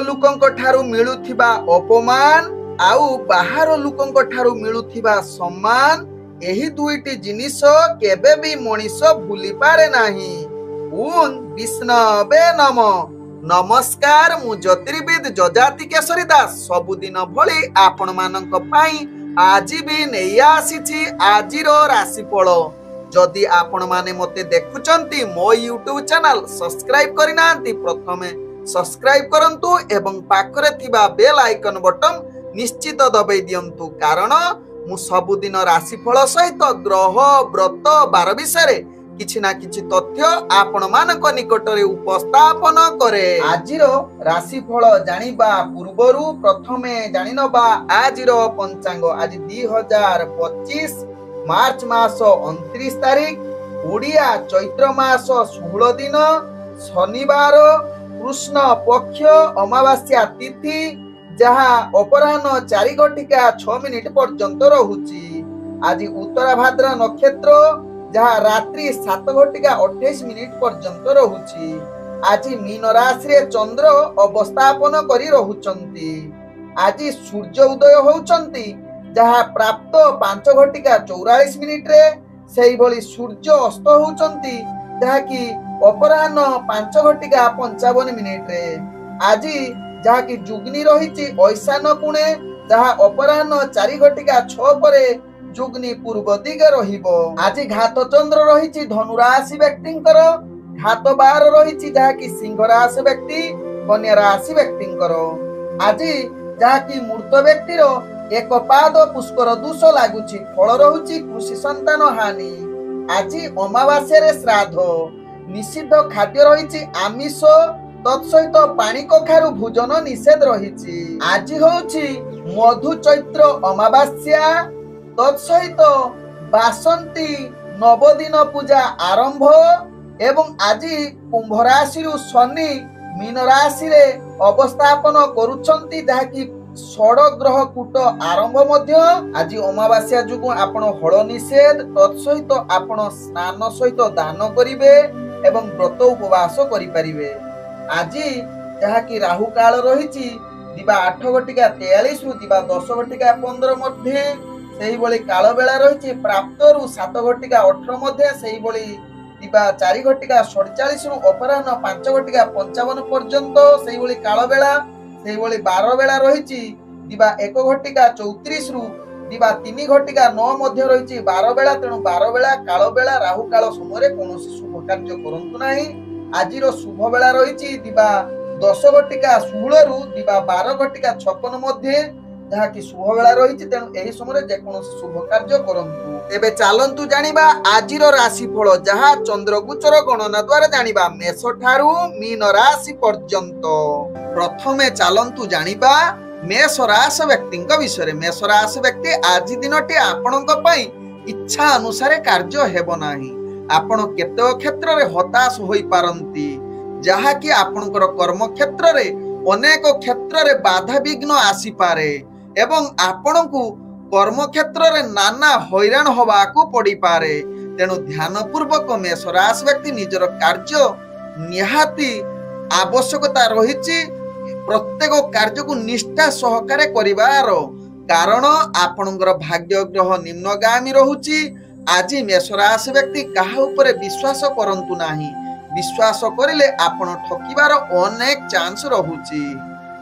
लोकंक ठारू मिलुथिबा अपमान आउ बाहर लोकंक ठारू मिलुथिबा सम्मान एही दुईटी जिनिस केबे भी मनीष भूली पारे नाही। ओम विष्णवे नमः। नमस्कार, मु ज्योतिर्विद जजाति केशरी दास सबुदिन भली आपण मानक पाई आज भी नहीं आसी आजिर राशिफल। जदि आपण माने मते देखुचंती मो यूट्यूब चैनल सब्सक्राइब करिना प्रथमे सब्सक्राइब करंतु एवं पाखरे थिबा बेल आइकन बटन निश्चित दबाई दियंतु, कारण मु सबुदिन राशिफल सहित ग्रह व्रत बार विषय किछि ना किछि तथ्य आपण मानक निकटरे उपस्थापन करे। आजिर राशिफल जानिबा पूर्वरु प्रथमे जानिनबा आजिर पंचांग। आज 2025 मार्च मास 29 तारीख ओडिया चैत्र मास 16 दिन शनिवार कृष्ण पक्ष अमावास्या तिथि जहा अपराह्न 4:06 पर्यंत रहुची। आज उत्तरा भाद्रा नक्षत्र जहा रात्रि 7:28 पर्यंत रहुची। आज मीन राशि रे चंद्र अवस्थापन करी रहुचंती। आज सूर्य उदय होउचंती जहा प्राप्त 5:44 रे, सेही भली सूर्य अस्त होउचंती जहा कि अपराह्न 5:55 रे। आज जहा कि जुग्नी रहिची ऐशान कोणे जहा अपराह्न 4:06 परे जुग्नी पूर्व दिगे रहिबो। आज घात चंद्र रहिची धनु राशि व्यक्तिंकर, घात 12 रहिची जहा कि सिंह राशि व्यक्ति कन्या राशि व्यक्तिंकर। आज जहा कि मूर्त व्यक्तिर एक पाद पुष्कर दोष लागुची, फल रहुची कृषि संतान हानि। आज अमावास्या रे श्राद्ध, निषिद्ध खाद्य रहिची आमिष, तत्सहित पानी कखारु भोजन निषेध रहिची। आज होउची मधु चैत्र अमावास्या, तत्सहित बासंती नवदिन पूजा आरंभ। एवं आज कुंभ राशि शनि मीन राशि रे अवस्थापन करुछंती जहा कि षड ग्रह कूट आरंभ मध्य। आज अमावास्या जुगु आपण हळ निषेध, तत्सहित आपण स्नान सहित दान करिवे एवं व्रत उपवास करि परिवे। आज जहा कि राहु काल रहिची दिबा 8:43 रु दिबा 10:15 मध्ये, सेही बळी काल बेला रहिची प्राप्त रु 7:18 मध्ये, सेही बळी दिबा 4:47 रु अपराह्न 5:55 पर्यंत, सेही बळी काल बेला, सेही बळी 12 बेला रहिची दिबा 1:34 रु दिबा 3:09 मध्ये रहिची 12 बेला। तेणु 12 बेला काल बेला राहु काल समय कोनोसी शुभ कार्य करंतु नाही। आजिर शुभ बेला रहिची दिबा 10:16 रु दिबा 12:56 मध्ये, जहा कि शुभ बेला रहिची। तेणु एही समय जे कोनोसी शुभ कार्य करंतु। एबे चालंतु जानिबा आजिर राशिफल जहा चंद्र गोचर गणना द्वारा जानिबा मेष ठारू मीन राशि पर्यंत। प्रथमे चालंतु जानिबा मेष राशि व्यक्तिंक विषय। मेष राशि व्यक्ति आज दिनटी आपणक पई इच्छा अनुसार कार्य हेबो नाही। आपण केते क्षेत्र रे हताश होई पारंती, जहा कि आपणकर कर्म क्षेत्र रे अनेक क्षेत्र रे बाधा विघ्न आसी पारे एवं आपणकु कर्म क्षेत्र रे नाना हैरान होबाकू पड़ी पारे। तेणु ध्यान पूर्वक मेष राशि व्यक्ति निजर कार्य निहाती आवश्यकता रहिछि। प्रत्येक कार्य को निष्ठा सहकारे करिवार, कारण आपणकर भाग्य ग्रह निम्नगामी रहुछि। आज मेष राशि व्यक्ति काहा उपरे विश्वास करंतु नाही। विश्वास करिले आपण ठकिबार अनेक चांस रहुछि।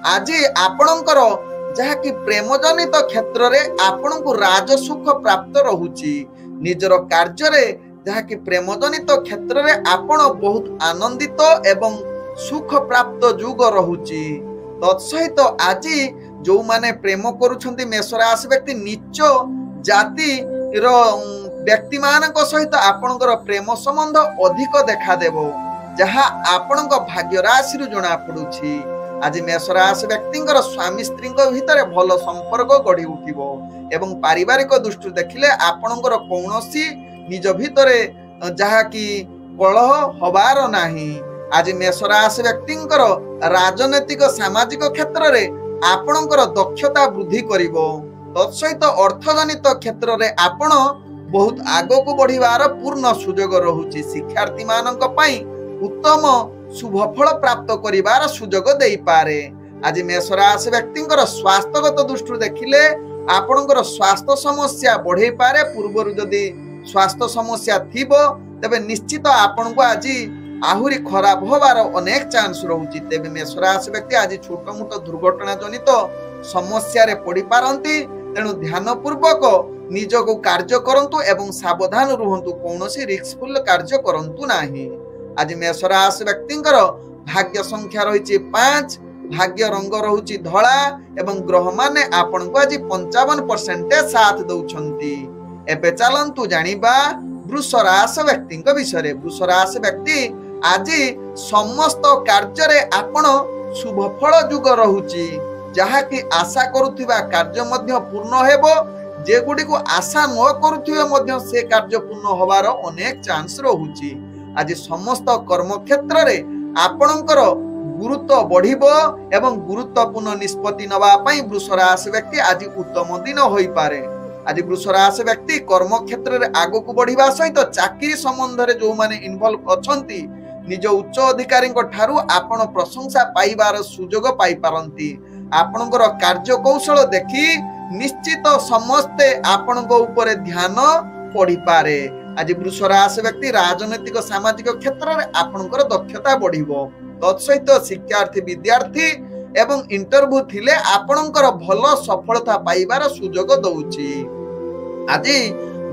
आज आपणकर जहा कि प्रेम जनित क्षेत्र रे आपणकु राजसुख प्राप्त रहुछि। निजर कार्य रे जहा कि प्रेम जनित क्षेत्र रे आपण बहुत आनंदित एवं सुख प्राप्त जुग रहुछि। तत्सहित आज जो माने प्रेम करूछंती मेष राशि व्यक्ति नीच जाति रो व्यक्ति मानक सहित आपणकर प्रेम संबंध अधिक देखा देबो, जहा आपणक भाग्य राशि रु जणा पडुछि। आज मेष राशि व्यक्तिंकर स्वामी स्त्री भितर भल संपर्क गढ़ी उठिबो एवं पारिवारिक दृष्टि देखिले आपणकर कौनसी निज भितरे जहा कि कलह हबार नाही। आज मेष राशि व्यक्तिंकर राजनैतिक सामाजिक क्षेत्र रे आपणकर दक्षता वृद्धि करिवो। तत्सहित अर्थजनित क्षेत्र रे आपण बहुत आगो को बढ़िवार पूर्ण सुजोग रहुछि। शिक्षार्थी मानक पई उत्तम शुभ फल प्राप्त करिवार सुजोग देई पारे। आज मेष राशि व्यक्तिंकर स्वास्थ्यगत दृष्टि देखिले आपणकर स्वास्थ्य समस्या बढ़ई पारे पूर्वर जदि स्वास्थ्य समस्या थिबो तेबे निश्चित आपण को आज आहुरी खराब होबार अनेक चांस रहुची। तेबे मेष राशि व्यक्ति आज छोट मोट दुर्घटना जनित समस्या रे पड़ी पारंती, तेणु ध्यान पूर्वक निज को कार्य करंतु एवं सावधान रुहंतु, कौनसी रिस्कफुल कार्य करंतु नाही। आज मेष राशि व्यक्तिंकर भाग्य संख्या रही 5, भाग्य रंग रहुची धला एवं ग्रह माने आपण को आज 55% साथ दउछंती। एबे चलंतु जानिबा वृष राशि व्यक्ति विषय। वृष राशि व्यक्ति आज समस्त कार्य रे आपण शुभ फल युग रहुची, जहा कि आशा करुथिबा कार्य मध्य पूर्ण हेबो, जे गुडी को आशा न करुथिबे मध्य से कार्य पूर्ण होबार अनेक चांस रहुची। आज समस्त कर्म क्षेत्र रे आपणकर गुरुत्व बढ़िबो एवं गुरुत्वपूर्ण निष्पत्ति नबा पई वृष राशि व्यक्ति आज उत्तम दिन होई पारे। आज वृष राशि व्यक्ति कर्म क्षेत्र रे आगो को बढ़िबा सहित चाकरी संबंध रे जो माने इन्वॉल्व अछंती निज उच्च अधिकारी ठारू आपण प्रशंसा पाइबार सुजोग पाई पारंती। आपणकर कार्य कौशल देखि निश्चित समस्ते आपणक ऊपर ध्यान पड़ी पारे। आज वृष राशि व्यक्ति राजनैतिक सामाजिक क्षेत्र रे आपणकर दक्षता बढ़िबो, तत्सहित शिक्षार्थी विद्यार्थी एवं इंटरव्यू थिले आपणकर भल सफलता पाइबार सुजोग दउची। आज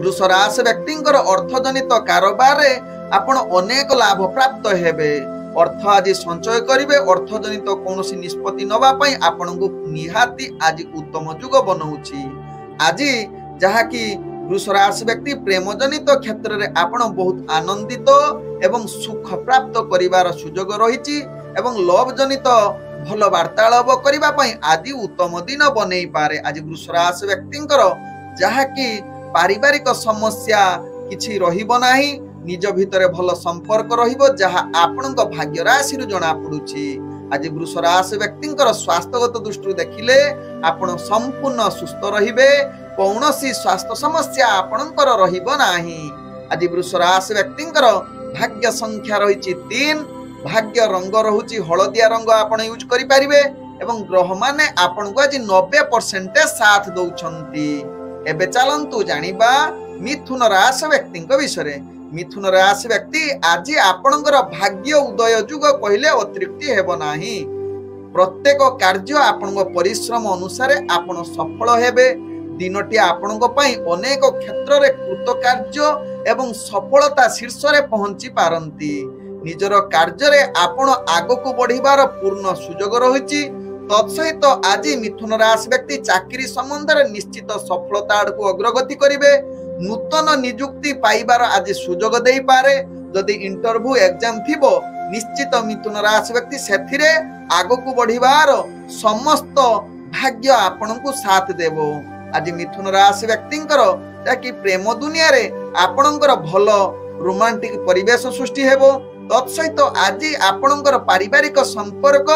वृष राशि व्यक्तिंकर अर्थजनित कारोबार रे आपण अनेक लाभ प्राप्त हेबे। अर्थ आज संचय करिवे, अर्थजनित कौनसी निष्पत्ति नबा पई आपणको निहाती आज उत्तम युग बनउची। आज जहा कि वृष राशि व्यक्ति प्रेमजनित क्षेत्र रे आपण बहुत आनंदित एवं सुख प्राप्त करिवार सुजोग रहिची एवं लव जनित भल वार्तालाप करिबा पई आदि उत्तम दिन बनै पारे। आज वृष राशि व्यक्तिंकर जहा कि पारिवारिक समस्या किछि रहिबो नाही, निज भितरे भल संपर्क रहिबो, जहा आपणक भाग्य राशि रु जणा पडुची। आज वृष राशि व्यक्तिंकर स्वास्थ्यगत दृष्टि देखिले आपण संपूर्ण सुस्थ रहिबे, कौनसी स्वास्थ्य समस्या आपणकर रहिबो नाही। आज वृष राशि व्यक्तिंकर भाग्य संख्या रहिची 3, भाग्य रंग रहुची हळदिया रंग आपण यूज करि परिबे एवं ग्रह माने आपण को आज 90% साथ दउछंती। एबे चलंतु जानिबा मिथुन राशि व्यक्ति विषय। मिथुन राशि व्यक्ति आज आपणकर भाग्य उदय युग कहले अतिरिक्ति हेबो नाही। प्रत्येक कार्य आपणक परिश्रम अनुसार आपण सफल हेबे। दिनटी आपणक पई अनेक क्षेत्र रे कृतकार्य एवं सफलता शीर्ष रे पहुंची पारंती। निजर कार्य रे आपण आगो को बढ़िबार पूर्ण सुजोग रहिची। तत्सहित आज मिथुन राशि व्यक्ति चाकरी संबंध रे निश्चित सफलता को अग्रगति करिवे। नूतन नियुक्ति पाइबार आज सुजोग देई पारे। जदि इंटरव्यू एग्जाम थिबो निश्चित मिथुन राशि व्यक्ति सेथिरे आगो को बढ़िबार समस्त भाग्य आपण को साथ देबो। आज मिथुन राशि व्यक्तिंकर ताकि प्रेम दुनिया रे आपणकर भल रोमांटिक परिवेश सृष्टि हेबो। तत्सहित आज आपणकर पारिवारिक संपर्क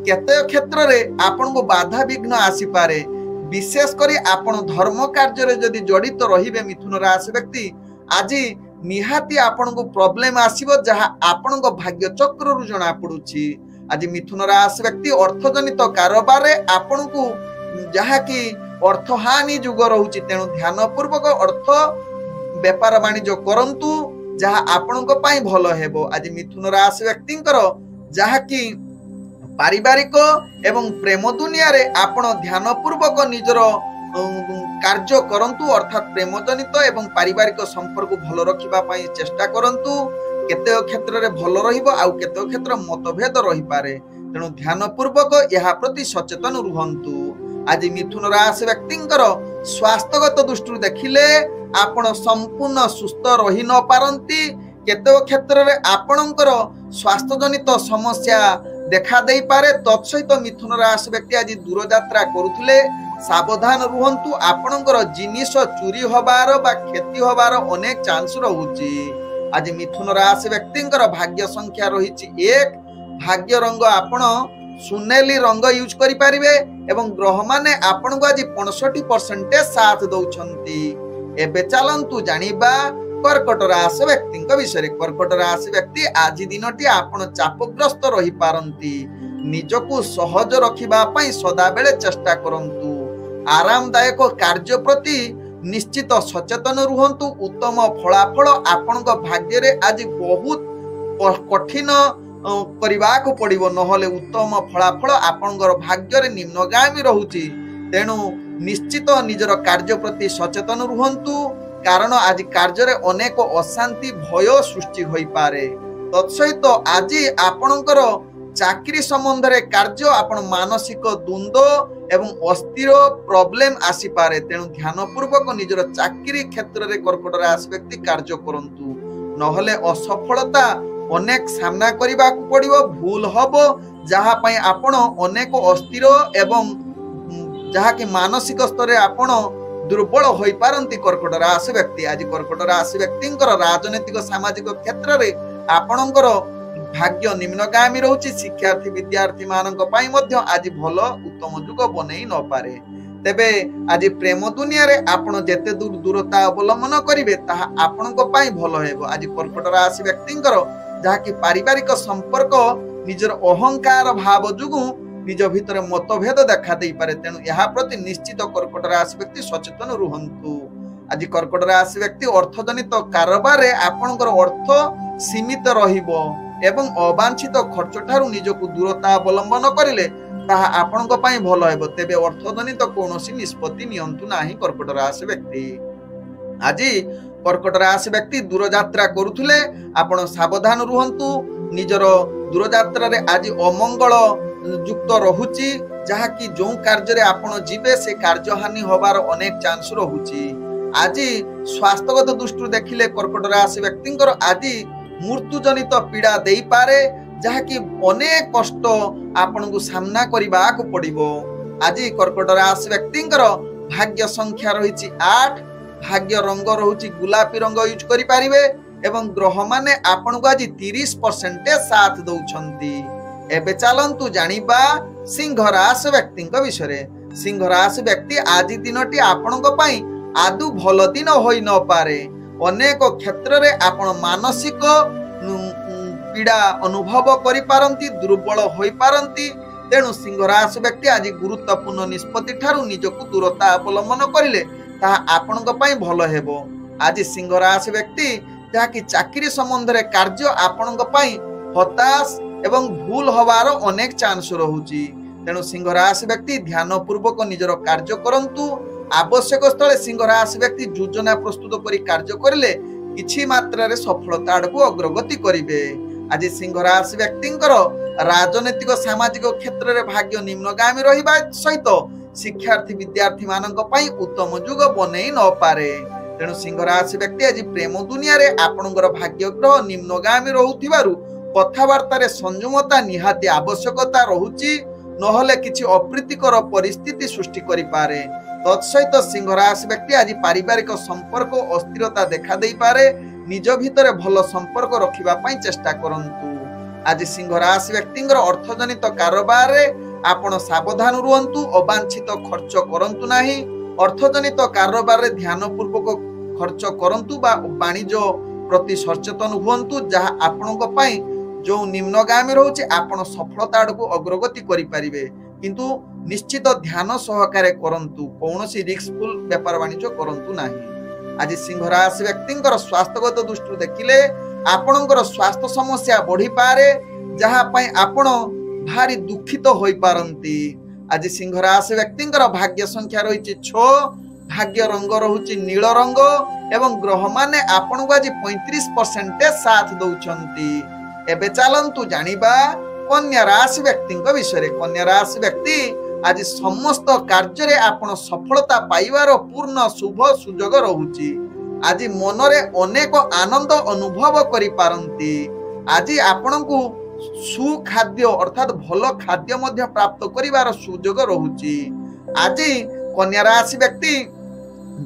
केते क्षेत्र रे आपण को बाधा विघ्न आसी पारे। विशेष करी आपण धर्म कार्य रे जदि जड़ित रहिबे मिथुन राशि व्यक्ति आज निहाती आपण को प्रॉब्लम आसीबो, जहा आपण को भाग्य चक्र रु जणा पडुची। आज मिथुन राशि व्यक्ति अर्थजनित कारोबार रे आपण को जहा कि अर्थ हानि जुग रहुची, तेणु ध्यान पूर्वक अर्थ व्यापार वाणिज्य करंतु, जहा आपण को पई भलो हेबो। आज मिथुन राशि व्यक्तिंकर जहा कि पारिवारिक एवं प्रेम दुनिया रे आपण ध्यान पूर्वक निजर कार्य करंतु, अर्थात प्रेम जनित एवं पारिवारिक संपर्क भल रखिबा पई चेष्टा करंतु। केते क्षेत्र रे भल रहिबो आउ केते क्षेत्र मतभेद रहि पारे, तेणु ध्यान पूर्वक यहा प्रति सचेतन रुहंतु। आज मिथुन राशि व्यक्तिंकर स्वास्थ्यगत दृष्टि देखिले आपण संपूर्ण सुस्थ रहि न पारंती। केते क्षेत्र रे आपणकर स्वास्थ्य जनित समस्या देखा दे पारे। तत्सहित मिथुन राशि व्यक्ति आज दूर यात्रा करुथिले सावधान रुहंतु। आपणकर जिनिस चोरी होबार बा क्षति होबार अनेक चांस रहुची। आज मिथुन राशि व्यक्तिंकर भाग्य संख्या रहिची 1, भाग्य रंग आपण सुनेली रंग यूज करि परिबे एवं ग्रह माने आपण को आज 65% साथ दउछंती। एबे चलंतु जानिबा कर्कट राशि व्यक्ति विषय। कर्कट राशि व्यक्ति आज दिनटी आपण चापग्रस्त रही पारंती। ନିଜକୁ ସହଜ ରଖିବା ପାଇଁ ସଦାବେଳେ ଚେଷ୍ଟା କରନ୍ତୁ। ଆରାମଦାୟକ କାର୍ଯ୍ୟ ପ୍ରତି ନିଶ୍ଚିତ ସଚେତନ ରୁହନ୍ତୁ। ଉତ୍ତମ ଫଳାଫଳ ଆପଣଙ୍କ ଭାଗ୍ୟରେ ଆଜି ବହୁତ କଠିନ କରିବାକୁ ପଡ଼ିବ, ନହେଲେ ଉତ୍ତମ ଫଳାଫଳ ଆପଣଙ୍କର ଭାଗ୍ୟରେ ନିମ୍ନଗାମୀ ରହୁଛି। ତେଣୁ ନିଶ୍ଚିତ ନିଜର କାର୍ଯ୍ୟ ପ୍ରତି ସଚେତନ ରୁହନ୍ତୁ, କାରଣ ଆଜି କାର୍ଯ୍ୟରେ ଅନେକ ଅଶାନ୍ତି ଭୟ ସୃଷ୍ଟି ହୋଇପାରେ। ତତ୍ସହିତ ଆଜି ଆପଣଙ୍କର ଚାକିରି ସମ୍ବନ୍ଧରେ କାର୍ଯ୍ୟ ଆପଣ ମାନସିକ ଦ୍ୱନ୍ଦ୍ୱ ଏବଂ ଅସ୍ଥିର ପ୍ରୋବ୍ଲେମ ଆସିପାରେ। ତେଣୁ ଧ୍ୟାନପୂର୍ବକ ନିଜର ଚାକିରି କ୍ଷେତ୍ରରେ କର୍କଟ ରାଶି ବ୍ୟକ୍ତି କାର୍ଯ୍ୟ କରନ୍ତୁ, ନହେଲେ ଅସଫଳତା ଅନେକ ସାମ୍ନା କରିବାକୁ ପଡ଼ିବ, ଭୁଲ ହବ, ଯାହା ପାଇଁ ଆପଣ ଅନେକ ଅସ୍ଥିର ଏବଂ ଯାହାକି ମାନସିକ ସ୍ତରରେ ଆପଣ ଦୁର୍ବଳ ହୋଇପାରନ୍ତି କର୍କଟ ରାଶି ବ୍ୟକ୍ତି। ଆଜି କର୍କଟ ରାଶି ବ୍ୟକ୍ତିଙ୍କର ରାଜନୈତିକ ସାମାଜିକ କ୍ଷେତ୍ରରେ ଆପଣଙ୍କର ଭାଗ୍ୟ ନିମ୍ନଗାମୀ ରହୁଛି। ଶିକ୍ଷାର୍ଥୀ ବିଦ୍ୟାର୍ଥୀ ମାନଙ୍କ ପାଇଁ ମଧ୍ୟ ଆଜି ଭଲ ଉତ୍ତମ ଯୁଗ ବନେଇ ନପାରେ। ତେବେ ଆଜି ପ୍ରେମ ଦୁନିଆରେ ଆପଣ ଯେତେ ଦୂରତା ଅବଲମ୍ବନ କରିବେ ତାହା ଆପଣଙ୍କ ପାଇଁ ଭଲ ହେବ। ଆଜି କର୍କଟ ରାଶି ବ୍ୟକ୍ତିଙ୍କର ଯାହାକି ପାରିବାରିକ ସମ୍ପର୍କ ନିଜର ଅହଙ୍କାର ଭାବ ଯୋଗୁଁ ନିଜ ଭିତରେ ମତଭେଦ ଦେଖା ଦେଇପାରେ। ତେଣୁ ଏହା ପ୍ରତି ନିଶ୍ଚିତ କର୍କଟ ରାଶି ବ୍ୟକ୍ତି ସଚେତନ ରୁହନ୍ତୁ। ଆଜି କର୍କଟ ରାଶି ବ୍ୟକ୍ତି ଅର୍ଥଜନିତ କାରବାରରେ ଆପଣଙ୍କର ଅର୍ଥ ସୀମିତ ରହିବ ଏବଂ ଅବାଞ୍ଛିତ ଖର୍ଚ୍ଚ ଠାରୁ ନିଜକୁ ଦୂରତା ଅବଲମ୍ବନ କରିଲେ ତାହା ଆପଣଙ୍କ ପାଇଁ ଭଲ ହେବ। ତେବେ ଅର୍ଥଜନିତ କୌଣସି ନିଷ୍ପତ୍ତି ନିଅନ୍ତୁ ନାହିଁ କର୍କଟ ରାଶି ବ୍ୟକ୍ତି। ଆଜି କର୍କଟ ରାଶି ବ୍ୟକ୍ତି ଦୂରଯାତ୍ରା କରୁଥିଲେ ଆପଣ ସାବଧାନ ରୁହନ୍ତୁ। ନିଜର ଦୂରଯାତ୍ରାରେ ଆଜି ଅମଙ୍ଗଳ ଯୁକ୍ତ ରହୁଛି, ଯାହାକି ଯେଉଁ କାର୍ଯ୍ୟରେ ଆପଣ ଯିବେ ସେ କାର୍ଯ୍ୟହାନି ହବାର ଅନେକ ଚାନ୍ସ ରହୁଛି। ଆଜି ସ୍ୱାସ୍ଥ୍ୟଗତ ଦୃଷ୍ଟିରୁ ଦେଖିଲେ କର୍କଟ ରାଶି ବ୍ୟକ୍ତିଙ୍କର ଆଜି ମୃତ୍ୟୁଜନିତ ପୀଡ଼ା ଦେଇପାରେ, ଯାହାକି ଅନେକ କଷ୍ଟ ଆପଣଙ୍କୁ ସାମ୍ନା କରିବାକୁ ପଡ଼ିବ। ଆଜି କର୍କଟ ରାଶି ବ୍ୟକ୍ତିଙ୍କର ଭାଗ୍ୟ ସଂଖ୍ୟା ରହିଛି 8, ଭାଗ୍ୟ ରଙ୍ଗ ରହୁଛି ଗୋଲାପୀ ରଙ୍ଗ ୟୁଜ୍ କରିପାରିବେ ଏବଂ ଗ୍ରହମାନେ ଆପଣଙ୍କୁ ଆଜି 30% ସାଥ ଦଉଛନ୍ତି। ଏବେ ଚାଲନ୍ତୁ ଜାଣିବା ସିଂହ ରାଶି ବ୍ୟକ୍ତିଙ୍କ ବିଷୟରେ। ସିଂହ ରାଶି ବ୍ୟକ୍ତି ଆଜି ଦିନଟି ଆପଣଙ୍କ ପାଇଁ ଆଦୌ ଭଲ ଦିନ ହୋଇ ନପାରେ। ଅନେକ କ୍ଷେତ୍ରରେ ଆପଣ ମାନସିକ ପୀଡ଼ା ଅନୁଭବ କରିପାରନ୍ତି, ଦୁର୍ବଳ ହୋଇପାରନ୍ତି। ତେଣୁ ସିଂହ ରାଶି ବ୍ୟକ୍ତି ଆଜି ଗୁରୁତ୍ୱପୂର୍ଣ୍ଣ ନିଷ୍ପତ୍ତି ଠାରୁ ନିଜକୁ ଦୂରତା ଅବଲମ୍ବନ କରିଲେ ତାହା ଆପଣଙ୍କ ପାଇଁ ଭଲ ହେବ। ଆଜି ସିଂହ ରାଶି ବ୍ୟକ୍ତି ଯାହାକି ଚାକିରି ସମ୍ବନ୍ଧରେ କାର୍ଯ୍ୟ ଆପଣଙ୍କ ପାଇଁ ହତାଶ ଏବଂ ଭୁଲ ହବାର ଅନେକ ଚାନ୍ସ ରହୁଛି। ତେଣୁ ସିଂହ ରାଶି ବ୍ୟକ୍ତି ଧ୍ୟାନ ପୂର୍ବକ ନିଜର କାର୍ଯ୍ୟ କରନ୍ତୁ। ଆବଶ୍ୟକ ସ୍ଥଳେ ସିଂହ ରାଶି ବ୍ୟକ୍ତି ଯୋଜନା ପ୍ରସ୍ତୁତ କରି କାର୍ଯ୍ୟ କରିଲେ କିଛି ମାତ୍ରାରେ ସଫଳତା ଆଡ଼କୁ ଅଗ୍ରଗତି କରିବେ। ଆଜି ସିଂହ ରାଶି ବ୍ୟକ୍ତିଙ୍କର ରାଜନୈତିକ ସାମାଜିକ କ୍ଷେତ୍ରରେ ଭାଗ୍ୟ ନିମ୍ନଗାମୀ ରହିବା ସହିତ ଶିକ୍ଷାର୍ଥୀ ବିଦ୍ୟାର୍ଥୀ ମାନଙ୍କ ପାଇଁ ଉତ୍ତମ ଯୁଗ ବନେଇ ନପାରେ। ତେଣୁ ସିଂହ ରାଶି ବ୍ୟକ୍ତି ଆଜି ପ୍ରେମ ଦୁନିଆରେ ଆପଣଙ୍କର ଭାଗ୍ୟ ଗ୍ରହ ନିମ୍ନଗାମୀ ରହୁଥିବାରୁ କଥାବାର୍ତ୍ତାରେ ସଂଯମତା ନିହାତି ଆବଶ୍ୟକତା ରହୁଛି, ନହେଲେ କିଛି ଅପ୍ରୀତିକର ପରିସ୍ଥିତି ସୃଷ୍ଟି କରିପାରେ। ତତ୍ସହିତ ସିଂହ ରାଶି ବ୍ୟକ୍ତି ଆଜି ପାରିବାରିକ ସମ୍ପର୍କ ଅସ୍ଥିରତା ଦେଖା ଦେଇପାରେ। ନିଜ ଭିତରେ ଭଲ ସମ୍ପର୍କ ରଖିବା ପାଇଁ ଚେଷ୍ଟା କରନ୍ତୁ। ଆଜି ସିଂହ ରାଶି ବ୍ୟକ୍ତିଙ୍କର ଅର୍ଥଜନିତ କାରବାରରେ ଆପଣ ସାବଧାନ ରୁହନ୍ତୁ, ଅବାଞ୍ଛିତ ଖର୍ଚ୍ଚ କରନ୍ତୁ ନାହିଁ। ଅର୍ଥଜନିତ କାରବାରରେ ଧ୍ୟାନ ପୂର୍ବକ ଖର୍ଚ୍ଚ କରନ୍ତୁ ବା ବାଣିଜ୍ୟ ପ୍ରତି ସଚେତନ ହୁଅନ୍ତୁ, ଯାହା ଆପଣଙ୍କ ପାଇଁ ଯେଉଁ ନିମ୍ନଗାମୀ ରହୁଛି ଆପଣ ସଫଳତା ଆଡ଼କୁ ଅଗ୍ରଗତି କରିପାରିବେ, କିନ୍ତୁ ନିଶ୍ଚିତ ଧ୍ୟାନ ସହକାରେ କରନ୍ତୁ। କୌଣସି ରିସ୍କଫୁଲ ବେପାର ବାଣିଜ୍ୟ କରନ୍ତୁ ନାହିଁ। ଆଜି ସିଂହ ରାଶି ବ୍ୟକ୍ତିଙ୍କର ସ୍ୱାସ୍ଥ୍ୟଗତ ଦୃଷ୍ଟିରୁ ଦେଖିଲେ ଆପଣଙ୍କର ସ୍ୱାସ୍ଥ୍ୟ ସମସ୍ୟା ବଢ଼ିପାରେ, ଯାହା ପାଇଁ ଆପଣ ଭାରି ଦୁଃଖିତ ହୋଇପାରନ୍ତି। ଆଜି ସିଂହ ରାଶି ବ୍ୟକ୍ତିଙ୍କର ଭାଗ୍ୟ ସଂଖ୍ୟା ରହିଛି 6, ଭାଗ୍ୟ ରଙ୍ଗ ରହୁଛି ନୀଳ ରଙ୍ଗ ଏବଂ ଗ୍ରହମାନେ ଆପଣଙ୍କୁ ଆଜି 35% ସାଥ ଦଉଛନ୍ତି। ଏବେ ଚାଲନ୍ତୁ ଜାଣିବା କନ୍ୟା ରାଶି ବ୍ୟକ୍ତିଙ୍କ ବିଷୟରେ। କନ୍ୟା ରାଶି ବ୍ୟକ୍ତି ଆଜି ସମସ୍ତ କାର୍ଯ୍ୟରେ ଆପଣ ସଫଳତା ପାଇବାର ପୂର୍ଣ୍ଣ ଶୁଭ ସୁଯୋଗ ରହୁଛି। ଆଜି ମନରେ ଅନେକ ଆନନ୍ଦ ଅନୁଭବ କରିପାରନ୍ତି। ଆଜି ଆପଣଙ୍କୁ ସୁଖାଦ୍ୟ ଅର୍ଥାତ୍ ଭଲ ଖାଦ୍ୟ ମଧ୍ୟ ପ୍ରାପ୍ତ କରିବାର ସୁଯୋଗ ରହୁଛି। ଆଜି କନ୍ୟା ରାଶି ବ୍ୟକ୍ତି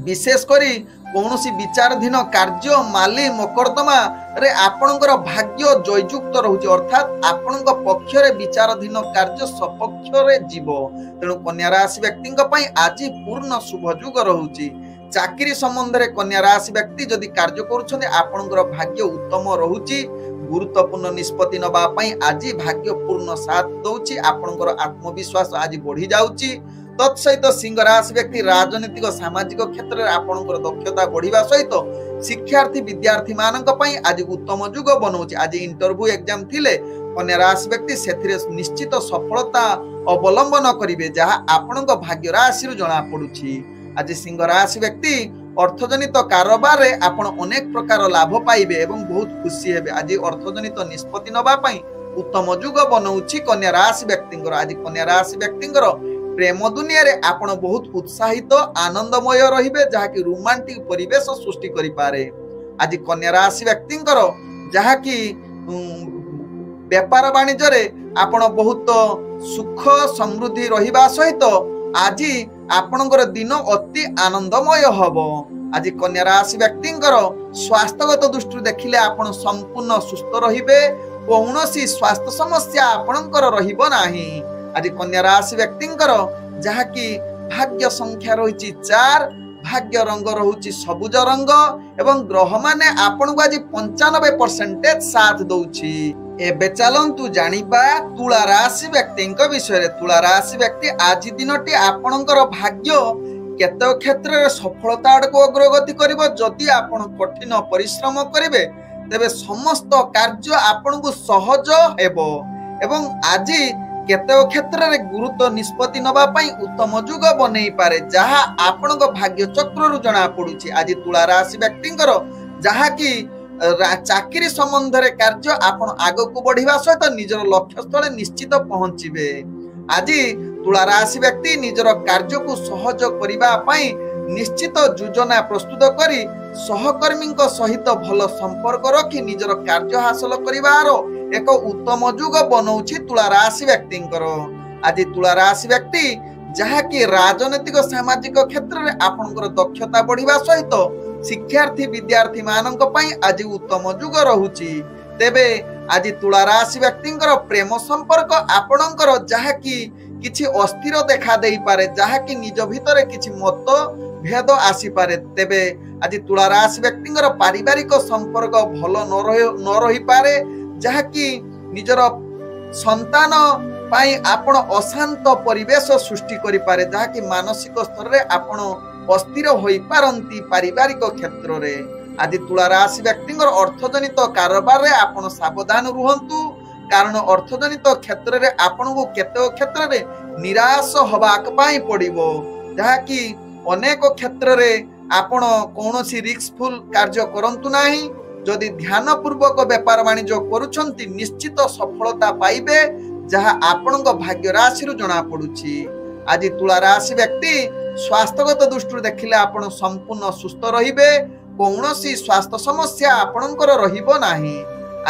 ବିଶେଷ କରି କୌଣସି ବିଚାରାଧୀନ କାର୍ଯ୍ୟ ମାଲି ମକଦ୍ଦମାରେ ଆପଣଙ୍କର ଭାଗ୍ୟ ଜୟଯୁକ୍ତ ରହୁଛି, ଅର୍ଥାତ୍ ଆପଣଙ୍କ ପକ୍ଷରେ ବିଚାରାଧୀନ କାର୍ଯ୍ୟ ସପକ୍ଷରେ ଯିବ। ତେଣୁ କନ୍ୟା ରାଶି ବ୍ୟକ୍ତିଙ୍କ ପାଇଁ ଆଜି ପୂର୍ଣ୍ଣ ଶୁଭ ଯୁଗ ରହୁଛି। ଚାକିରି ସମ୍ବନ୍ଧରେ କନ୍ୟା ରାଶି ବ୍ୟକ୍ତି ଯଦି କାର୍ଯ୍ୟ କରୁଛନ୍ତି ଆପଣଙ୍କର ଭାଗ୍ୟ ଉତ୍ତମ ରହୁଛି। गुरुत्वपूर्ण निष्पत्ति नबा पई आज भाग्यपूर्ण साथ दउची आपनकर आत्मविश्वास आज बढ़ी जाउची तत्सहित सिंह राशि व्यक्ति राजनीतिक सामाजिक क्षेत्र में आपनकर दक्षता बढ़िबा सहित शिक्षार्थी विद्यार्थी मानक पई आज उत्तम जुग बनउची आज इंटरव्यू एग्जाम थिले कन्या राशि व्यक्ति सेथिरे निश्चित सफलता अवलंबन करिवे जहा आपनक भाग्य राशि जना पडुची आज सिंह राशि व्यक्ति अर्थजनित कारोबार रे आपण अनेक प्रकार लाभ पाइबे एवं बहुत खुशी हेबे आज अर्थजनित निष्पत्ति नबा पई उत्तम जुग बनउची कन्या राशि व्यक्तिंकर आज कन्या राशि व्यक्तिंकर प्रेम दुनिया रे आपण बहुत उत्साहित आनंदमय रहिबे जहा कि रोमांटिक परिवेश सृष्टि करि पारे आज कन्या राशि व्यक्तिंकर जहा कि व्यापार वाणिज्य रे आपण बहुत सुख समृद्धि रहिबा सहित आज आपणकर दिन अति आनंदमय हब आज कन्या राशि व्यक्तिंकर स्वास्थ्यगत दृष्टि देखिले आपण संपूर्ण सुस्थ रहिबे कौनसी स्वास्थ्य समस्या आपणकर रहिबो नाही आज कन्या राशि व्यक्तिंकर जहा कि भाग्य संख्या रही 4 भाग्य रंग रहुची सबुज रंग एवं ग्रह माने आपण को आज 95% साथ दउची एबे चलंतु जानिबा तुला राशि व्यक्तिंक विषय रे तुला राशि व्यक्ति आज दिनटी आपणकर भाग्य केते क्षेत्र रे सफलता आडको अग्रगति करिवो जदि आपण कठिन परिश्रम करिवे तेबे समस्त कार्य आपण को सहज हेबो एवं आज केते क्षेत्र रे गुरुत्व निष्पत्ति नबा पई उत्तम जुग बनै पारे जहा आपनक भाग्य चक्र रु जना पडुची आज तुला राशि व्यक्तिंकर जहा कि चाकरी संबंध रे कार्य आपण आगो को बढ़िबा सहित निजर लक्ष्य स्थले निश्चित पहुंचीबे आज तुला राशि व्यक्ति निजर कार्य को सहज करिबा पई निश्चित योजना प्रस्तुत करी सहकर्मी सहित भल संपर्क रखी निजर कार्य हासिल करिवार एक उत्तम जुग बनउछि तुला राशि व्यक्तिंकर आज तुला राशि व्यक्ति जहा कि राजनीतिक सामाजिक क्षेत्र में आपनकर दक्षता बढ़िबा सहित शिक्षार्थी विद्यार्थी मानक पई आज उत्तम जुग रहुछि तेबे आज तुला राशि व्यक्तिंकर प्रेम संपर्क आपनकर जहा कि किछि अस्थिर देखा देई पारे जहा कि निज भितरे किछि मत भेद आसी पारे तेबे आज तुला राशि व्यक्तिंकर पारिवारिक संपर्क भल न रही पारे जहा कि निजर संतान पाई आपण अशांत परिवेश सृष्टि करि पारे जहा कि मानसिक स्तर रे आपण अस्थिर होई पारंती पारिवारिक क्षेत्र रे आज तुला राशि व्यक्तिंकर अर्थजनित कारोबार रे आपण सावधान रुहंतु कारण अर्थजनित क्षेत्र रे आपण को केते क्षेत्र रे निराश होबाक पाई पड़िबो जहा कि अनेक क्षेत्र रे आपण कोनोसी रिस्कफुल कार्य करंतु नाही जदि ध्यान पूर्वक व्यापार वाणिज्य करूछंती निश्चित सफलता पाइबे जहा आपनक भाग्य राशि रु जना पडुची आज तुला राशि व्यक्ति स्वास्थ्यगत दृष्टि देखिले आपण संपूर्ण सुस्थ रहिबे कोनोसी स्वास्थ्य समस्या आपनकर रहिबो नाही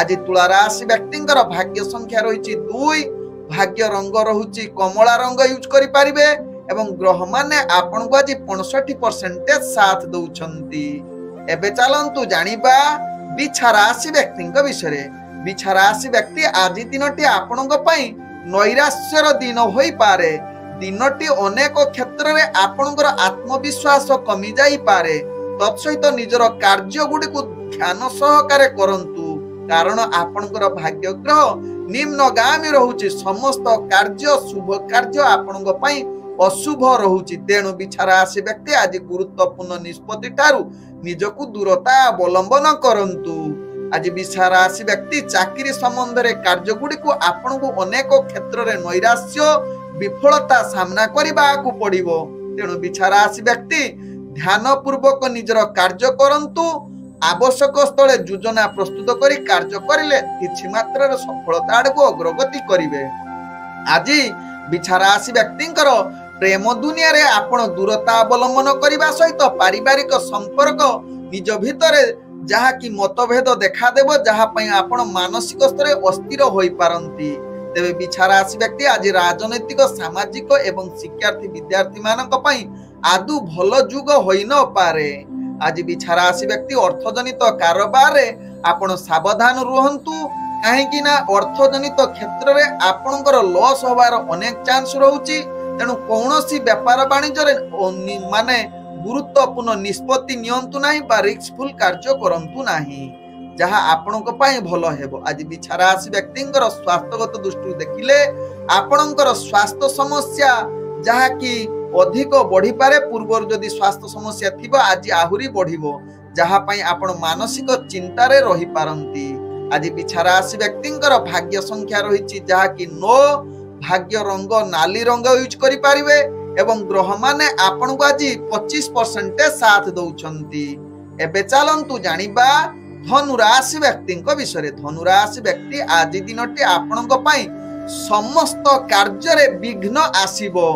आज तुला राशि व्यक्तिंकर भाग्य संख्या रहिची 2 भाग्य रंग रहुची कमला रंग यूज करि पारिबे एवं ग्रह माने आपण को आज 65% साथ दउछंती एबे चलंतु जानिबा बिछा राशि व्यक्तिंक विषय रे बिछा राशि व्यक्ति आज दिनटी आपणक पई नैराश्यर दिन होई पारे दिनटी अनेक क्षेत्र रे आपणकर आत्मविश्वास कमी जाई पारे तत्सहित निजर कार्य गुडी को ध्यान सहकारे करंतु कारण आपणकर भाग्य ग्रह निम्नगामी रहुची समस्त कार्य शुभ कार्य आपणक पई अशुभ रहुची तेणु बिछा राशि व्यक्ति आज गुरुत्वपूर्ण निष्पत्ति ठारू निजकु दूरता अवलंबन करंतु आज बिछा राशि व्यक्ति चाकरी संबंध रे कार्य गुडी को आपन को अनेक क्षेत्र रे नैराश्य विफलता सामना करबा को पड़िबो तेणु बिछा राशि व्यक्ति ध्यान पूर्वक निजर कार्य करंतु आवश्यक स्थले योजना प्रस्तुत करी कार्य करिले किछि मात्रा सफलता आडको अग्रगति करिवे आज बिछा राशि व्यक्तिंकर प्रेम दुनिया रे आपण दूरता अवलंबन करबा सहित पारिवारिक संपर्क निज भितरे जहा कि मतभेद देखा देबो जहा पई आपण मानसिक स्तर अस्थिर होई पारंती तेबे बिछा राशि व्यक्ति आज राजनीतिक सामाजिक एवं शिक्षार्थी विद्यार्थी मानक पई आदु भल जुग होई न पारे आज बिछा राशि व्यक्ति अर्थजनित कारोबार रे आपण सावधान रुहंतु काहेकि ना अर्थजनित क्षेत्र रे आपनकर लॉस होबार अनेक चांस रहउची तेणु कौनसी व्यापार वाणिज्य रे माने गुरुत्वपूर्ण निष्पत्ति नियंतु नाही बा रिस्कफुल कार्य करंतु नाही जहाँ आपणक पाई भल हेबो। आज बिछा राशि व्यक्तिंकर स्वास्थ्यगत दृष्टि देखिले आपणकर स्वास्थ्य समस्या जहाँ की अधिक बढ़ी पारे। पूर्व जदि स्वास्थ्य समस्या थिबो आज आहुरी बढ़िबो, जहाँ पाई आपण मानसिक चिंतारे रही पारंती। आज बिछा राशि व्यक्तिंकर भाग्य संख्या रही जहाँ की 9, भाग्य रंग नाली रंग यूज करि पारिबे एवं ग्रह माने आपण को आज 25% साथ दउछंती। एबे चलंतु जानिबा धनु राशि व्यक्तिंक विषय। धनु राशि व्यक्ति आज दिनटी आपणक पाई समस्त कार्य विघ्न आसीबो,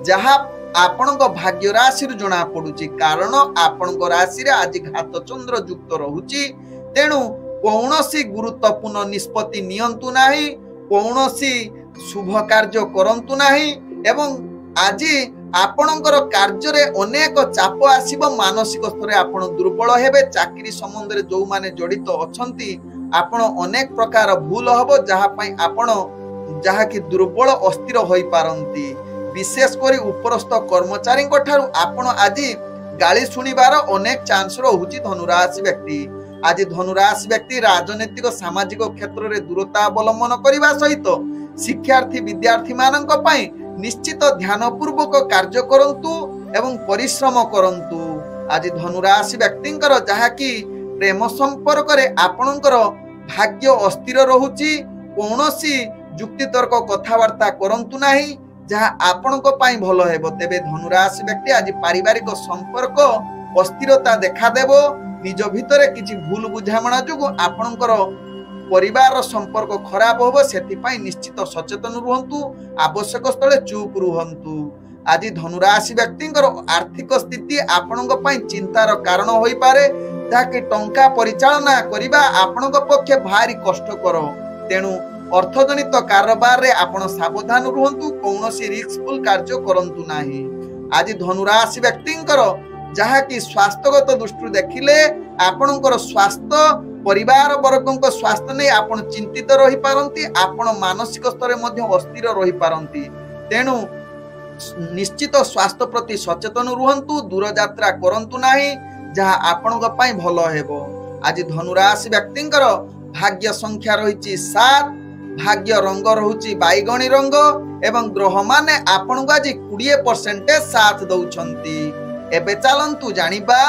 जहाँ आपणक भाग्य राशि जना पड़ुची। कारण आपणक राशि रे आज घात चंद्र युक्त रहुची, तेणु कौनसी गुरुत्वपूर्ण निष्पत्ति नियंतु नाही, कौनसी शुभ कार्य करंतु नाही एवं आज आपणकर कार्य रे अनेक चाप आसीबो। मानसिक स्तर आपण दुर्बल हेबे। चाकरी संबंध रे जो माने जड़ित अछंती आपण अनेक प्रकार भूल हबो, जहाँ पई आपण जहाँ की दुर्बल अस्थिर होई पारंती। विशेष करी उपरस्थ कर्मचारी ठारू आपण आज गाली सुनिबार अनेक चांस रहुची। धनुराशि व्यक्ति आज धनुराशि व्यक्ति राजनीतिक सामाजिक क्षेत्र में दूरता अवलंबन करने सहित शिक्षार्थी विद्यार्थी मानक पई निश्चित ध्यान पूर्वक कार्य करंतु एवं परिश्रम करंतु। आज धनुराशि व्यक्तिंकर जहाँ की प्रेम संपर्क रे आपणकर भाग्य अस्थिर रहुची। कौनसी जुक्ति तर्क कथबार्ता करंतु नाही, जहाँ आपणक पाई भल हेबो। तेबे धनुराशि व्यक्ति आज पारिवारिक संपर्क अस्थिरता देखा देबो। निज भितरे किछि भूल बुझामणा जोगु आपणकर परिवार संपर्क खराब होबो, सेति पाई निश्चित सचेतन रुहंतु, आवश्यक स्थले चुप रुहंतु। आज धनुराशि व्यक्तिंकर आर्थिक स्थिति आपणक पाई चिंतार कारण होई पारे, जाके टंका परिचालना करिबा आपणक पक्षे भारी कष्टकर। तेणु अर्थजनित कारोबार रे आपण सावधान रुहंतु, कौनसी रिस्कफुल कार्य करंतु नाही। आज धनुराशि व्यक्तिंकर जहाँ की स्वास्थ्यगत दृष्टि देखिले आपणकर स्वास्थ्य परिवार वर्गक स्वास्थ्य नहीं आपण चिंतित रही पारंती, आपण मानसिक स्तर में अस्थिर रही पारंती। तेणु निश्चित स्वास्थ्य प्रति सचेतन रुहंतु, दूर यात्रा करंतु नाही, जहाँ आपणक पाई भल हेबो। आज धनुराशि व्यक्तिंकर भाग्य संख्या रही 7, भाग्य रंग रहुची बैगणी रंग एवं ग्रह माने आपण को आज 20% साथ दउछंती। एबे चलंतु जानिबा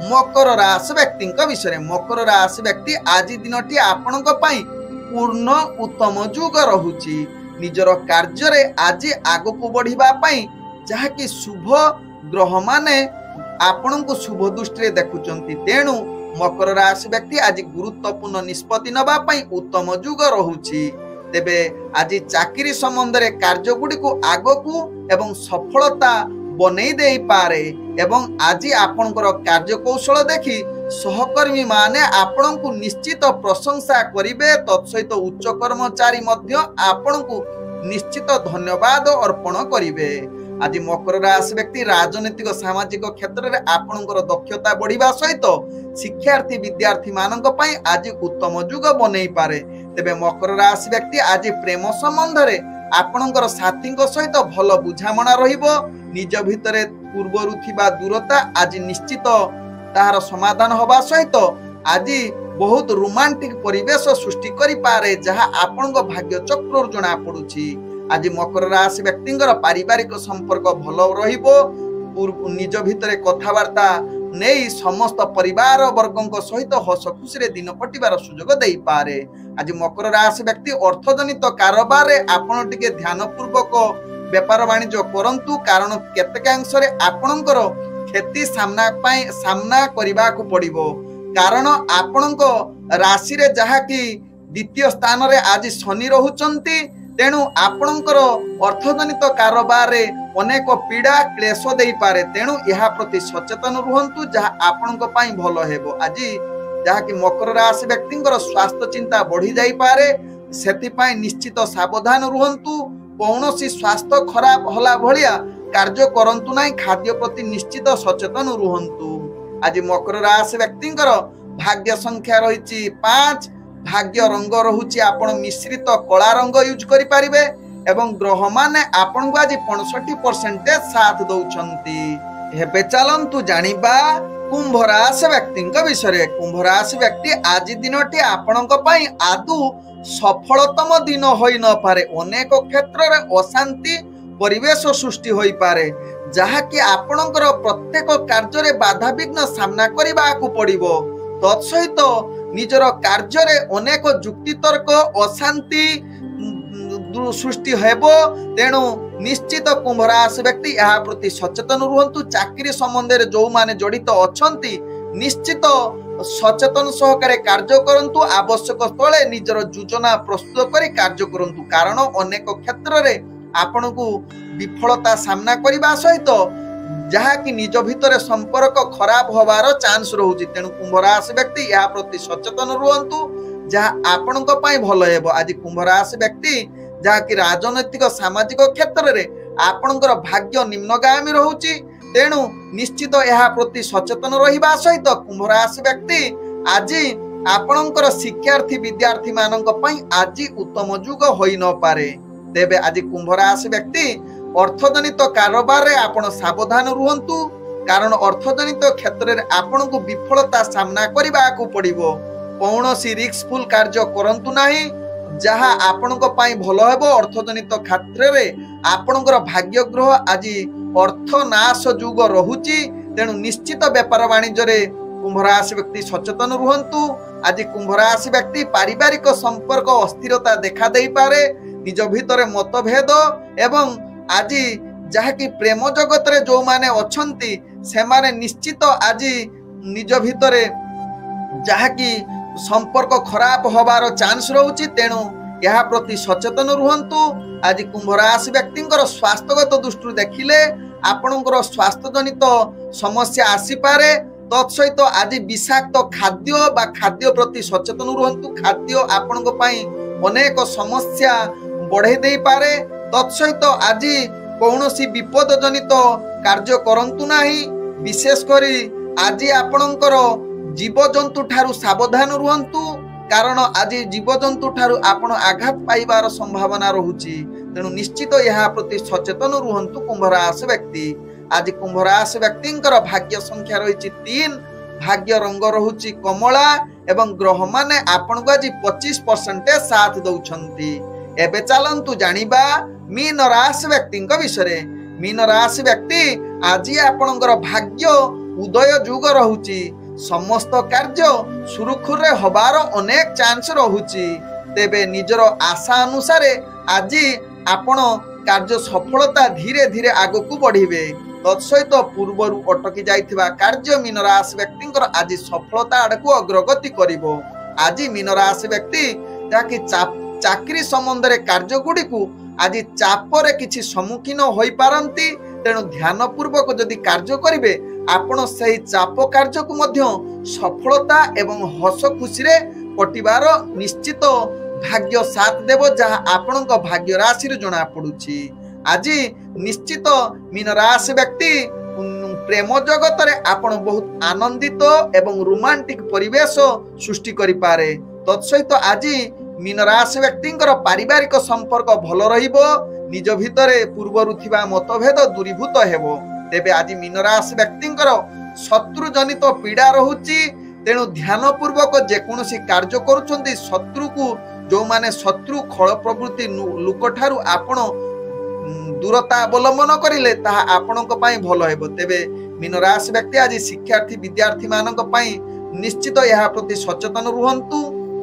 मकर राशि व्यक्तिंक विषय। मकर राशि व्यक्ति आज दिनटी आपणक पई पूर्ण उत्तम जुग रहुची। निजर कार्य रे आज आगको बढ़िबा पई जहाँ की शुभ ग्रह माने आपणक शुभ दृष्टि रे देखुचंती। तेणु मकर राशि व्यक्ति आज गुरुत्वपूर्ण निष्पत्ति नबा पई उत्तम जुग रहुची। तेबे आज चाकरी संबंध रे कार्य गुडी को आगको एवं सफलता बनै दे पारे एवं आज आपणकर कार्य कौशल देखि सहकर्मी माने आपणको निश्चित प्रशंसा करिवे। तत्सहित उच्च कर्मचारी मध्य आपणको निश्चित धन्यवाद अर्पण करिवे। आज मकर राशि व्यक्ति राजनीतिक सामाजिक क्षेत्र में आपणकर दक्षता बढ़िबा सहित शिक्षार्थी विद्यार्थी मानक पई आज उत्तम जुग बनै पारे। तेबे मकर राशि व्यक्ति आज प्रेम संबंध रे आपणकर साथी सहित भल बुझामणा रहिबो। निज भितरे पूर्वरु थिबा दूरता आज निश्चित ताहार समाधान होबा सहित आज बहुत रोमांटिक परिवेश सृष्टि करि पारे, जहाँ आपणक भाग्य चक्र जना पड़ुछि। आज मकर राशि व्यक्तिंकर पारिवारिक संपर्क भल रहिबो। निज भितरे कथबार्ता नहीं समस्त परिवार वर्गों सहित हस खुशी रे दिन कटिबार सुजोग दे पारे। आज मकर राशि व्यक्ति अर्थजनित कारोबार रे आपण टिके ध्यान पूर्वक व्यापार वाणिज्य करंतु, कारण केतकांश रे आपणकर क्षति सामना करबा को पड़िबो। कारण आपणक राशि रे जहाँ की द्वितीय स्थान रे आज शनि रहुचंती। तेणु आपणकर अर्थजनित कारोबार रे अनेक पीड़ा क्लेश दे पारे। तेणु यह प्रति सचेतन रुहंतु, जहाँ आपणक पई भल हेबो। आज जहाँ कि मकर राशि व्यक्तिंकर स्वास्थ्य चिंता बढ़ी जाई पारे, सेति पई निश्चित सावधान रुहंतु। कौनसी स्वास्थ्य खराब होला भलिया कार्य करंतु नाही, खाद्य प्रति निश्चित सचेतन रुहंतु। आज मकर राशि व्यक्तिंकर भाग्य संख्या रही 5, भाग्य रंग रहुची आपण मिश्रित कला रंग यूज करि पारिबे एवं ग्रह माने आपण को आज 65% साथ दउछंती। हेबे चलंतु जानिबा कुंभ राशि व्यक्ति विषय कुंभ राशि व्यक्ति आज दिनटी आपणक पई आदु सफलतम दिन होई न पारे अनेक क्षेत्र रे अशांति परिवेश सृष्टि होई पारे जहाँकि आपणकर प्रत्येक कार्य रे बाधा विघ्न सामना करबा को पड़िबो तत्सहित निजर कार्य रे अनेक जुक्ति तर्क अशांति सृष्टि हेबो तेणु निश्चित कुंभ राशि व्यक्ति या प्रति सचेतन रुहंतु चाकरी संबंध रे जो माने जड़ित अछंती निश्चित सचेतन सहकारे कार्य करंतु आवश्यक स्थले निजर योजना प्रस्तुत करी कार्य करंतु कारण अनेक क्षेत्र रे आपनकु विफलता सामना करबा सहित जहा कि निज भितर संपर्क खराब होबार चांस रहउची तेणु कुंभ राशि व्यक्ति या प्रति सचेतन रुहंतु जहा आपनक पई भलो हेबो आज कुंभ राशि व्यक्ति जहा कि राजनैतिक सामाजिक क्षेत्र रे आपनकर भाग्य निम्नगामी रहउची तेणु निश्चित यह प्रति सचेतन रहिबा सहित कुंभ राशि व्यक्ति आज आपनकर शिक्षार्थी विद्यार्थी मानक पई आज उत्तम युग होई न पारे तेबे आज कुंभ राशि व्यक्ति अर्थजनित कारोबार रे आपण सावधान रुहंतु कारण अर्थजनित क्षेत्र रे आपनकु विफलता सामना करबा को पड़िबो कौनसी रिस्कफुल कार्य करंतु नाही जहा आपनक पई भलो हेबो अर्थजनित क्षेत्र रे आपनकर भाग्य ग्रह आज अर्थ नाश युग रहुची तेणु निश्चित व्यापार वाणिज्य रे कुंभ राशि व्यक्ति सचेतन रुहंतु आज कुंभ राशि व्यक्ति पारिवारिक संपर्क अस्थिरता देखा देई पारे निज भितरे मतभेद एवं आज जहा कि प्रेम जगत रे जो माने अछंती से माने निश्चित आज निज भितरे जहा कि संपर्क खराब होबार चांस रहउची तेणु यह प्रति सचेतन रुहंतु आज कुंभ राशि व्यक्तिंकर स्वास्थ्यगत दृष्टि देखिले आपनकर स्वास्थ्य जनित समस्या आसी पारे तत्सहित आज विषाक्त खाद्य बा खाद्य प्रति सचेतन रुहंतु खाद्य आपनक पई अनेक समस्या बढ़े दे पारे तत्सहित आज कौनसी विपद जनित कार्य करंतु नाही विशेष करी आज आपनकर जीवजंतु ठारू सावधान रुहंतु कारण आज जीवजंतु ठारू आपण आघात पाइबार संभावना रहुची तेणु निश्चित यह प्रति सचेतन रुहंतु कुंभ राशि व्यक्ति आज कुंभ राशि व्यक्तिंकर भाग्य संख्या रही 3 भाग्य रंग रहुची कमला एवं ग्रह माने आपण को आज 25% साथ दउछंती एबे चलंतु जानिबा मीन राशि व्यक्तिंक विषय मीन राशि व्यक्ति आज आपणकर भाग्य उदय युग रहुची समस्त कार्य सुरुखुर रे हबार अनेक चांस रहुची तेबे निजर आशा अनुसार आज आपण कार्य सफलता धीरे धीरे आगो को बढ़िबे तत्सहित पूर्वरु अटकी जाइथिबा कार्य मीन राशि व्यक्तिंकर आज सफलता आडकु अग्रगति करिवो आज मीन राशि व्यक्ति ताकि चाकरी संबंध रे कार्य गुडी को आज चाप रे किछि सम्मुखीन होई पारंती तेणु ध्यान पूर्वक जदि कार्य करिवे आपण सही चाप कार्य को मध्य सफलता एवं हस खुशी रे कटिबार निश्चित भाग्य साथ देव जहाँ आपण भाग्य राशि जना पड़ुछि आज निश्चित मीन राशि व्यक्ति प्रेम जगत रे आपण बहुत आनंदित एवं रोमांटिक परिवेश सृष्टि करि पारे तत्सहित आज मीन राशि व्यक्तिंकर पारिवारिक संपर्क भल रहिबो निज भितरे पूर्वरु थिबा मतभेद दूरीभूत हेबो तेबे आज मीन राशि व्यक्तिंकर शत्रु जनित पीड़ा रहुची तेणु ध्यान पूर्वक जेकोसी कार्य करुछंती शत्रु को जो माने शत्रु खळ प्रवृत्ति लोक ठारू आपण दूरता अवलंबन करिले ताहा आपणक पई भलो हेबो तेबे मीन राशि व्यक्ति आज शिक्षार्थी विद्यार्थी मानक पई निश्चित यह प्रति सचेतन रुहंतु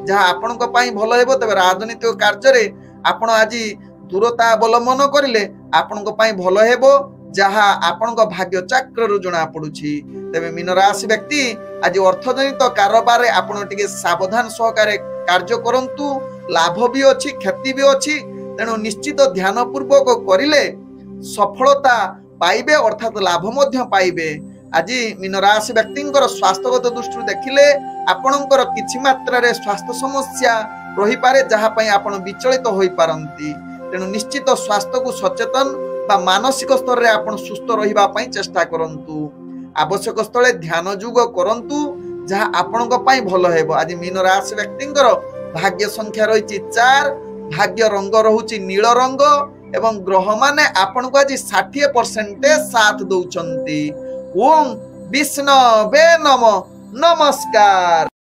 जहाँ आपणक पई भलो हेबो तेबे राजनीतिक कार्य रे आपण आज दूरता अवलंबन करिले आपणक पई भलो हेबो जहाँ आपणक भाग्य चक्र रु जना पड़ुछि तेबे मीन राशि व्यक्ति आज अर्थजनित कारोबार रे आपण टिके सावधान सहकारे कार्य करंतु लाभ भी अछि क्षति भी अछि तेणु निश्चित ध्यान पूर्वक करिले सफलता पाइबे अर्थात लाभ मध्य पाइबे आज मीन राशि व्यक्तिंकर स्वास्थ्यगत दृष्टि देखिले आपणकर किछि मात्रा रे स्वास्थ्य समस्या रही पारे जहाँ पई आपण विचलित होई पारंती तेणु निश्चित स्वास्थ्य को सचेतन बा मानसिक स्तर रे आपण सुस्थ रहिबा पई चेष्टा करंतु आवश्यक स्थले ध्यान युग करंतु जहाँ आपणक पई भलो हेबो आज मीन राशि व्यक्तिंकर भाग्य संख्या रही 4 भाग्य रंग रहुची नील रंग एवं ग्रह माने आपण को आज 60% साथ दउचंती ओम ବିଷ୍ଣବେ ନମ। ନମସ୍କାର।